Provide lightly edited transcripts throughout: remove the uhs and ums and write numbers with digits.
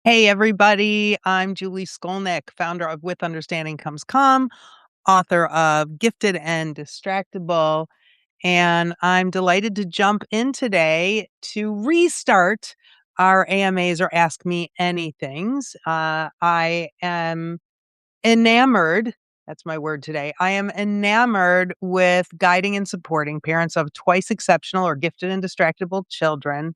Hey, everybody. I'm Julie Skolnick, founder of With Understanding Comes Calm, author of Gifted and Distractible. And I'm delighted to jump in today to restart our AMAs or Ask Me Anythings. I am enamored. That's my word today. I am enamored with guiding and supporting parents of twice exceptional or gifted and distractible children,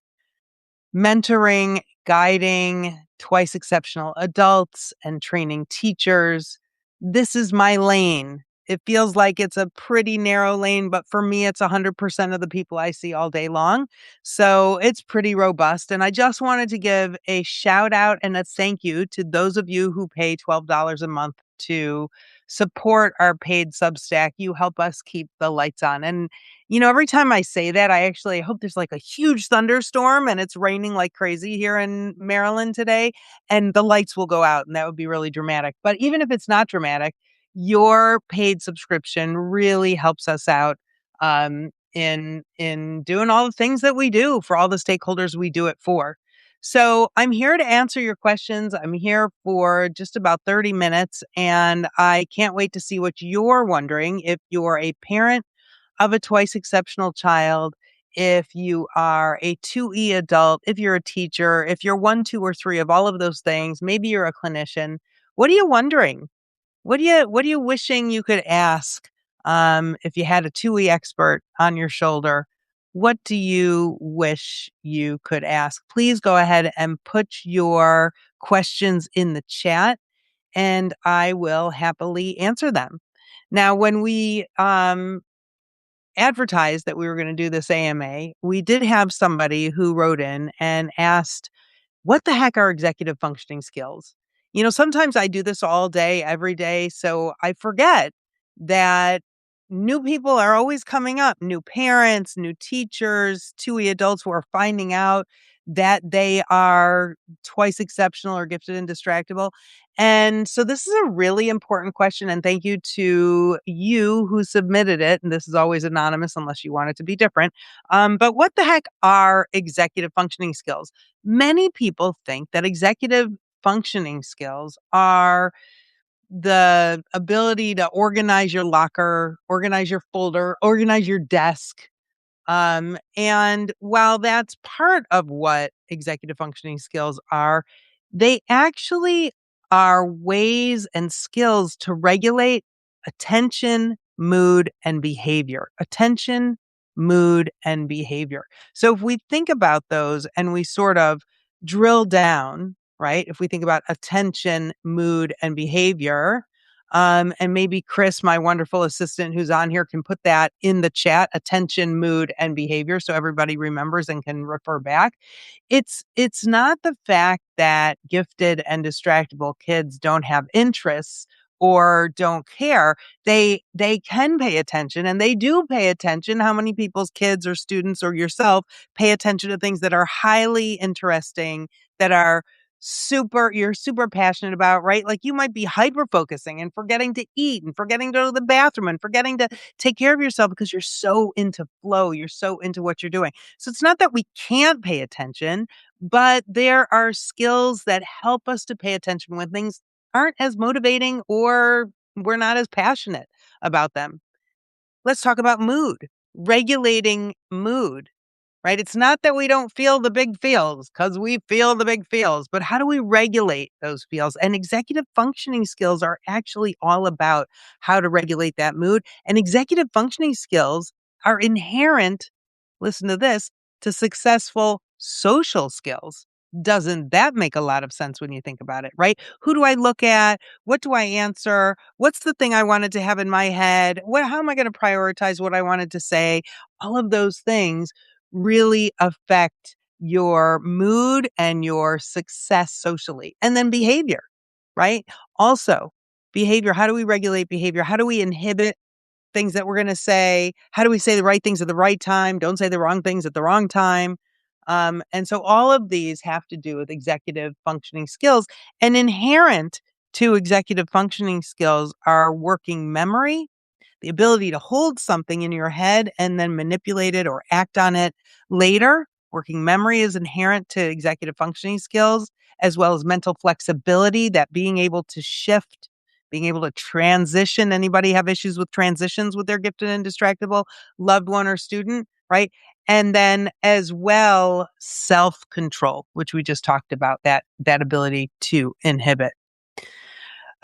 mentoring, guiding twice exceptional adults, and training teachers. This is my lane. It feels like it's a pretty narrow lane, but for me, it's 100% of the people I see all day long. So it's pretty robust. And I just wanted to give a shout out and a thank you to those of you who pay $12 a month to support our paid Substack. You help us keep the lights on. And every time I say that, I actually hope there's like a huge thunderstorm and it's raining like crazy here in Maryland today, and the lights will go out, and that would be really dramatic. But even if it's not dramatic, your paid subscription really helps us out in doing all the things that we do for all the stakeholders we do it for. So I'm here to answer your questions. I'm here for just about 30 minutes, and I can't wait to see what you're wondering. If you're a parent of a twice exceptional child, if you are a 2E adult, if you're a teacher, if you're one, two, or three of all of those things, maybe you're a clinician. What are you wondering? What are you wishing you could ask if you had a 2E expert on your shoulder? What do you wish you could ask? Please go ahead and put your questions in the chat, and I will happily answer them. Now, when we advertised that we were going to do this AMA, we did have somebody who wrote in and asked, what the heck are executive functioning skills? Sometimes I do this all day, every day. So I forget that new people are always coming up, new parents, new teachers, 2E adults who are finding out that they are twice exceptional or gifted and distractible. And so this is a really important question. And thank you to you who submitted it. And this is always anonymous unless you want it to be different. But what the heck are executive functioning skills? Many people think that executive functioning skills are the ability to organize your locker, organize your folder, organize your desk. And while that's part of what executive functioning skills are, they actually are ways and skills to regulate attention, mood, and behavior. Attention, mood, and behavior. So if we think about those and we sort of drill down, right? If we think about attention, mood, and behavior, and maybe Chris, my wonderful assistant who's on here, can put that in the chat: attention, mood, and behavior, so everybody remembers and can refer back. It's not the fact that gifted and distractible kids don't have interests or don't care. They can pay attention, and they do pay attention. How many people's kids or students or yourself pay attention to things that are highly interesting, that are you're super passionate about, right? Like you might be hyper focusing and forgetting to eat and forgetting to go to the bathroom and forgetting to take care of yourself because you're so into flow, you're so into what you're doing. So it's not that we can't pay attention, but there are skills that help us to pay attention when things aren't as motivating or we're not as passionate about them. Let's talk about mood, regulating mood. Right? It's not that we don't feel the big feels, because we feel the big feels, but how do we regulate those feels? And executive functioning skills are actually all about how to regulate that mood. And executive functioning skills are inherent, listen to this, to successful social skills. Doesn't that make a lot of sense when you think about it, right? Who do I look at? What do I answer? What's the thing I wanted to have in my head? How am I going to prioritize what I wanted to say? All of those things really affect your mood and your success socially. And then behavior, right? Also, behavior. How do we regulate behavior? How do we inhibit things that we're going to say? How do we say the right things at the right time? Don't say the wrong things at the wrong time. And so all of these have to do with executive functioning skills. And inherent to executive functioning skills are working memory, the ability to hold something in your head and then manipulate it or act on it later. Working memory is inherent to executive functioning skills, as well as mental flexibility, that being able to shift, being able to transition. Anybody have issues with transitions with their gifted and distractible loved one or student, right? And then as well, self-control, which we just talked about, that ability to inhibit.